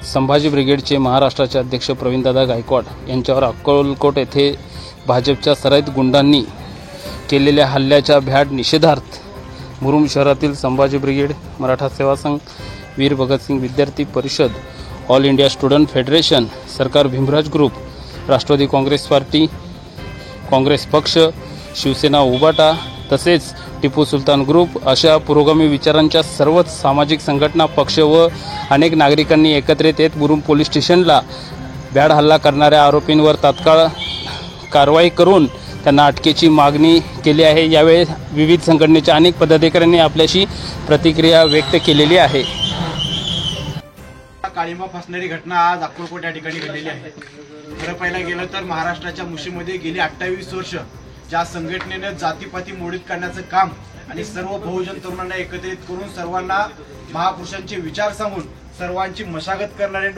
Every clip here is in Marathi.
संभाजी ब्रिगेडचे महाराष्ट्राचे अध्यक्ष प्रवीणदादा गायकवाड यांच्यावर अक्कलकोट येथे भाजपच्या सराईत गुंडांनी केलेल्या हल्ल्याच्या भ्याड निषेधार्थ मुरुम शहरातील संभाजी ब्रिगेड, मराठा सेवा संघ, वीर Bhagat Singh Vidyarthi Parishad, All India Student federation, सरकार भीमराज ग्रुप, राष्ट्रवादी काँग्रेस पार्टी, काँग्रेस पक्ष, शिवसेना उबाटा तसेच टिपू सुलतान ग्रुप अशा पुरोगामी विचारांच्या सर्वच सामाजिक संघटना, पक्ष व अनेक नागरिकांनी एकत्रित येत मुरुम पोलीस स्टेशनला भ्याड हल्ला करणाऱ्या आरोपींवर तात्काळ कारवाई करून त्यांना अटकेची मागणी केली आहे। यावेळी विविध संघटनेच्या अनेक पदाधिकाऱ्यांनी आपल्याशी प्रतिक्रिया व्यक्त केलेली आहे। काळीमा फासणारी घटना आज अक्कलकोट या ठिकाणी घडलेली आहे। खरं पाहायला गेलं तर महाराष्ट्राच्या मुशीमध्ये गेली 28 वर्ष ज्या संघटनेने जातीपाती मोडीत करण्याचं काम आणि सर्व बहुजन तरुणांना एकत्रित करून सर्वांना महापुरुषांचे विचार सांगून सर्वांची मशागत करणारे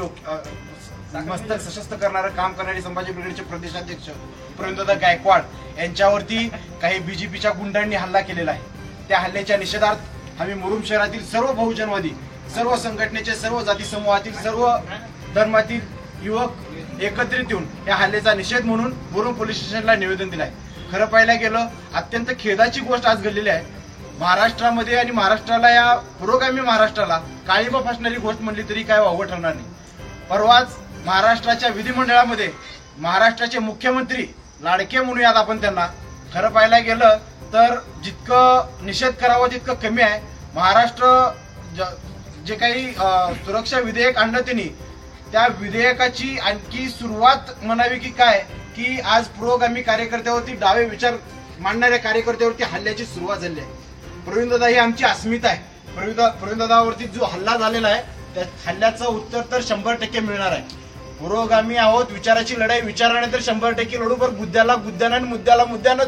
मस्तक सशस्त्र करणारं काम करणारे संभाजी ब्रिगेडचे प्रदेशाध्यक्ष प्रवीणदादा गायकवाड यांच्यावरती काही बीजेपीच्या गुंडांनी हल्ला केलेला आहे। त्या हल्ल्याच्या निषेधार्थ आम्ही मुरुम शहरातील सर्व बहुजनवादी, सर्व संघटनेचे, सर्व जाती समूहातील, सर्व धर्मातील युवक एकत्रित येऊन या हल्ल्याचा निषेध म्हणून मुरुम पोलीस स्टेशनला निवेदन दिलं आहे। खरं पाहायला गेलं अत्यंत खेदाची गोष्ट आज घडलेली आहे महाराष्ट्रामध्ये आणि महाराष्ट्राला, या पुरोगामी महाराष्ट्राला काळीमा फासणारी गोष्ट म्हणली तरी काय वावगं ठरणार नाही। परवाच महाराष्ट्राच्या विधिमंडळामध्ये महाराष्ट्राचे मुख्यमंत्री, लाडके म्हणूयात आपण त्यांना, खरं पाहायला गेलं तर जितकं निषेध करावं तितकं कमी आहे। महाराष्ट्र जे काही सुरक्षा विधेयक आणलं त्यांनी, त्या विधेयकाची आणखी सुरुवात म्हणावी की काय, की आज पुरोगामी कार्यकर्त्यावरती, डावे विचार मांडणाऱ्या कार्यकर्त्यावरती हल्ल्याची सुरुवात झाली आहे। प्रवीणदादा ही आमची अस्मिता आहे। प्रवीणदादावरती जो हल्ला झालेला आहे त्या हल्ल्याचं उत्तर तर 100% मिळणार आहे। पुरोगामी आहोत, विचाराची लढाई विचाराने तर 100% लढू, पण बुद्ध्याला बुद्ध्यानं आणि मुद्द्याला मुद्द्यानं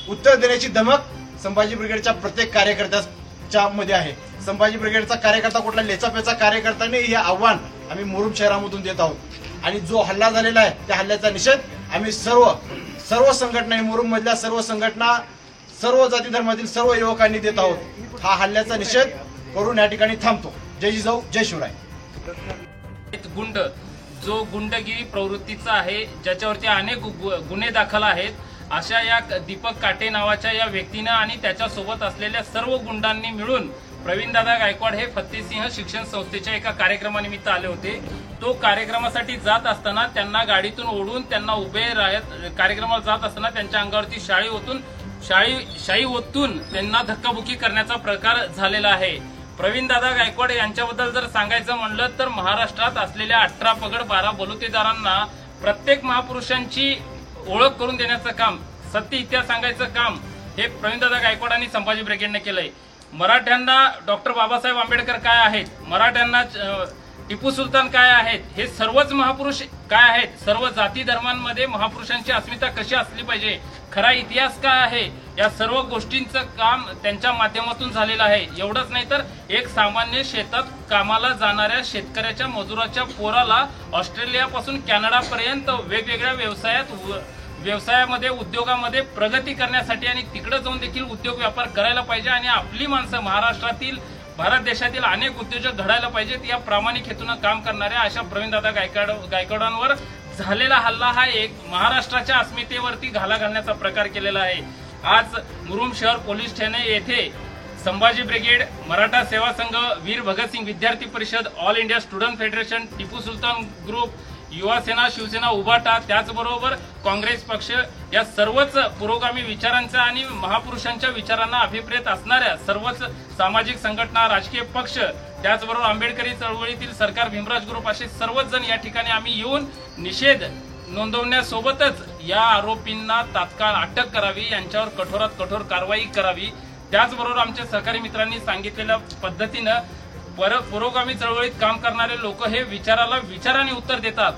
उत्तर देण्याची धमक संभाजी ब्रिगेडच्या प्रत्येक कार्यकर्त्याच्या मध्ये आहे। संभाजी ब्रिगेडचा कार्यकर्ता कुठला लेचापेचा कार्यकर्ता नाही, हे आव्हान आम्ही मुरुम शहरामधून देत आहोत। आणि जो हल्ला झालेला आहे त्या हल्ल्याचा निषेध आम्ही सर्व संघटना, मुरुम मधल्या सर्व संघटना, सर्व जाती धर्मातील सर्व युवकांनी देत आहोत। हा हल्ल्याचा निषेध करून या ठिकाणी थांबतो। जय जिजाऊ, जय शिवराय। गुंड जो गुंडगिरी प्रवृत्तीचा आहे, ज्याच्यावरती अनेक गुन्हे दाखल आहेत, अशा या दीपक काटे नावाच्या या व्यक्तीनं आणि त्याच्यासोबत असलेल्या सर्व गुंडांनी मिळून प्रवीणदादा गायकवाड हे फत्तेसिंह शिक्षण संस्थेच्या एका कार्यक्रमानिमित्त आले होते। तो कार्यक्रमासाठी जात असताना त्यांना गाडीतून ओढून त्यांना उभे राहत कार्यक्रमाला जात असताना त्यांच्या अंगावरती शाई ओतून त्यांना धक्काबुक्की करण्याचा प्रकार झालेला आहे। प्रवीणदादा गायकवाड यांच्याबद्दल जर सांगायचं म्हणलं तर महाराष्ट्रात असलेल्या 18 पगड 12 बलुतेदारांना प्रत्येक महापुरुषांची ओळख करून देण्याचं काम, सत्य इतिहास सांगायचं काम हे प्रवीणदादा गायकवाड आणि संभाजी ब्रिगेडने केलंय। मराठ्यांना डॉक्टर बाबासाहेब आंबेडकर काय आहेत, मराठ्यांना टिपू सुलतान काय आहेत, हे सर्वच महापुरुष काय आहेत, सर्व जाती धर्मांमध्ये महापुरुषांची अस्मिता कशी असली पाहिजे, खरा इतिहास काय आहे, या सर्व गोष्टींचं काम त्यांच्या माध्यमातून झालेलं आहे। एवढंच नाही तर एक सामान्य शेतात कामाला जाणाऱ्या शेतकऱ्याच्या मजुराच्या पोराला ऑस्ट्रेलियापासून कॅनडापर्यंत वेगवेगळ्या व्यवसायामध्ये उद्योगामध्ये प्रगती करण्यासाठी आणि तिकडे जाऊन देखील उद्योग व्यापार करायला पाहिजे आणि आपली माणसं महाराष्ट्रातील, भारत देशातील अनेक उद्योजक घडायला पाहिजेत, या प्रामाणिक हेतून काम करणाऱ्या अशा प्रवीणदादा गायकवाडांवर झालेला हल्ला हा एक महाराष्ट्राच्या अस्मितेवरती घाला घालण्याचा प्रकार केलेला आहे। आज मुरुम शहर पोलीस ठाणे येथे संभाजी ब्रिगेड, मराठा सेवा संघ, वीर Bhagat Singh Vidyarthi Parishad, All India Student Federation, Tipu Sultan group, Yuva Sena, Shiv Sena उबाटा, त्याचबरोबर काँग्रेस पक्ष या सर्वच पुरोगामी विचारांचा आणि महापुरुषांच्या विचारांना अभिप्रेत असणाऱ्या सर्वच सामाजिक संघटना, राजकीय पक्ष, त्याचबरोबर आंबेडकरी चळवळीतील सरकार भीमराज ग्रुप असे सर्वच जण या ठिकाणी आम्ही येऊन निषेध नोंदवण्यासोबतच या आरोपींना तात्काळ अटक करावी, यांच्यावर कठोरात कठोर कारवाई करावी। त्याचबरोबर आमच्या सहकारी मित्रांनी सांगितलेल्या पद्धतीनं पुरोगामी चळवळीत काम करणारे लोक हे विचाराला विचाराने उत्तर देतात,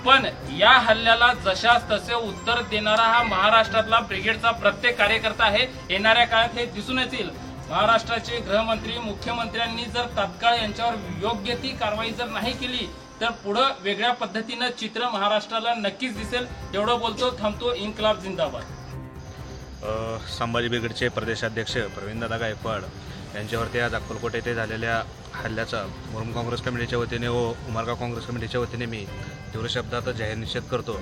पण या हल्ल्याला जशास तसे उत्तर देणारा हा महाराष्ट्रातला ब्रिगेडचा प्रत्येक कार्यकर्ता आहे। येणाऱ्या काळात हे दिसून येईल। महाराष्ट्राचे गृहमंत्री, मुख्यमंत्र्यांनी जर तात्काळ यांच्यावर योग्य ती कारवाई जर नाही केली तर पुढे वेगळ्या पद्धतीनं चित्र महाराष्ट्राला नक्कीच दिसेल। एवढं बोलतो, थांबतो। इन्कलाब जिंदाबाद। संभाजी ब्रिगेडचे प्रदेशाध्यक्ष प्रवीणदादा गायकवाड यांच्यावरती आज अक्कलकोट येथे झालेल्या हल्ल्याचा मुरुम काँग्रेस कमिटीच्या वतीने व उमरगा काँग्रेस कमिटीच्या वतीने मी तीव्र शब्दात जाहीर निषेध करतो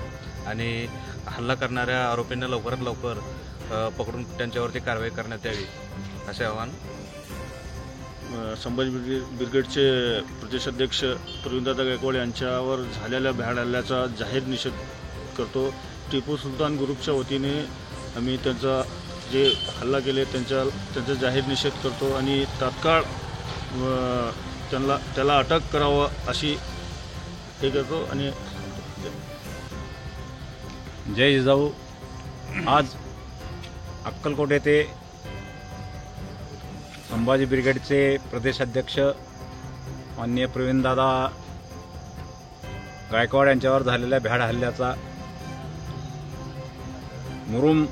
आणि हल्ला करणाऱ्या आरोपींना लवकरात लवकर पकडून त्यांच्यावरती कारवाई करण्यात यावी असे आवाहन संभाजी ब्रिगेडचे प्रदेशाध्यक्ष प्रवीणदादा गायकवाड यांच्यावर झालेल्या भ्याड हल्ल्याचा जाहीर निषेध करतो. टिपू सुलतान ग्रुपच्या वतीने आम्ही त्यांचा जे हल्ला केले त्यांचा जाहीर निषेध करतो आणि तात्काळ त्याला अटक करावं अशी हे करतो. आणि जय जिजाऊ. आज अक्कलकोट येथे संभाजी ब्रिगेडचे प्रदेशाध्यक्ष माननीय प्रवीणदादा गायकवाड यांच्यावर झालेल्या भ्याड हल्ल्याचा मुरुम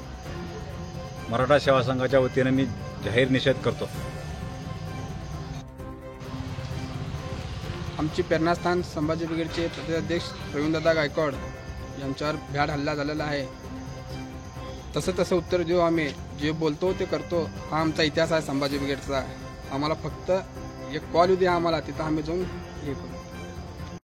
मराठा सेवा संघाच्या वतीने मी जाहीर निषेध करतो. आमची प्रेरणास्थान संभाजी ब्रिगेडचे प्रदेशाध्यक्ष प्रवीणदादा गायकवाड यांच्यावर भ्याड हल्ला झालेला आहे. तसं उत्तर देऊ. आम्ही जे बोलतो ते करतो. हा आमचा इतिहास आहे संभाजी ब्रिगेडचा. आम्हाला फक्त एक कॉल येऊ द्या आम्हाला, तिथं आम्ही जाऊन हे करू.